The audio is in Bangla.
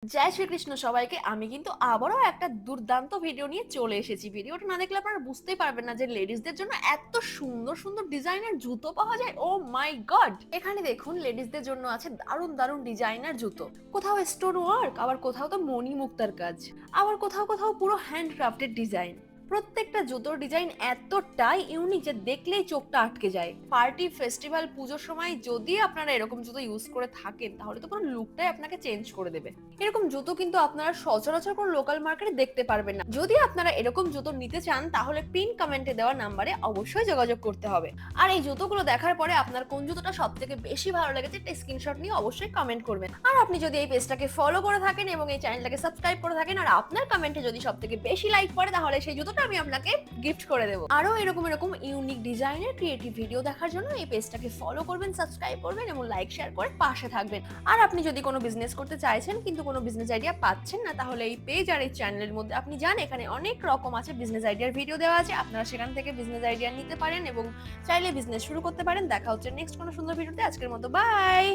জয় শ্রীকৃষ্ণ সবাইকে। আমি কিন্তু আবারও একটা দুর্দান্ত ভিডিও নিয়ে চলে এসেছি। ভিডিওটা না দেখলে আপনারা বুঝতেই পারবেন না যে লেডিসদের জন্য এত সুন্দর সুন্দর ডিজাইনের জুতো পাওয়া যায়। ও মাই গড! এখানে দেখুন লেডিসদের জন্য আছে দারুণ দারুণ ডিজাইনার জুতো। কোথাও স্টোন ওয়ার্ক, আবার কোথাও তো মণি মুক্তার কাজ, আবার কোথাও কোথাও পুরো হ্যান্ড ক্রাফটেড ডিজাইন। প্রত্যেকটা জুতোর ডিজাইন এতটাই ইউনিক যে দেখলেই চোখটা আটকে যায়। পার্টি, ফেস্টিভ্যাল, পুজোর সময় যদি আপনারা এরকম জুতো ইউজ করে থাকেন তাহলে তো পুরো লুকটাই আপনাকে চেঞ্জ করে দেবে। এরকম জুতো কিন্তু আপনারা সচরাচর কোনো লোকাল মার্কেটে দেখতে পারবেন না। যদি আপনারা এরকম জুতো নিতে চান তাহলে পিন কমেন্টে দেওয়া নাম্বারে অবশ্যই যোগাযোগ করতে হবে। আর এই জুতোগুলো দেখার পরে আপনার কোন জুতোটা সবথেকে বেশি ভালো লেগেছে একটা স্ক্রিনশট নিয়ে অবশ্যই কমেন্ট করবেন। আর আপনি যদি এই পেজটাকে ফলো করে থাকেন এবং এই চ্যানেলটাকে সাবস্ক্রাইব করে থাকেন আর আপনার কমেন্টে যদি সবথেকে বেশি লাইক পড়ে তাহলে সেই জুতোটা আমি আপনাকে গিফট করে দেবো। আরো এরকম এরকম ইউনিক ডিজাইনের ক্রিয়েটিভ ভিডিও দেখার জন্য এই পেজটাকে ফলো করবেন, সাবস্ক্রাইব করবেন এবং লাইক শেয়ার করে পাশে থাকবেন। আর আপনি যদি কোনো বিজনেস করতে চাইছেন কিন্তু কোনো বিজনেস আইডিয়া পাচ্ছেন না তাহলে এই পেজ আর এই চ্যানেলের মধ্যে আপনি যান, এখানে অনেক রকম আছে বিজনেস আইডিয়ার ভিডিও দেওয়া আছে। আপনারা সেখান থেকে বিজনেস আইডিয়া নিতে পারেন এবং চাইলে বিজনেস শুরু করতে পারেন। দেখা হচ্ছে নেক্সট কোনো সুন্দর ভিডিওতে। আজকের মতো বাই।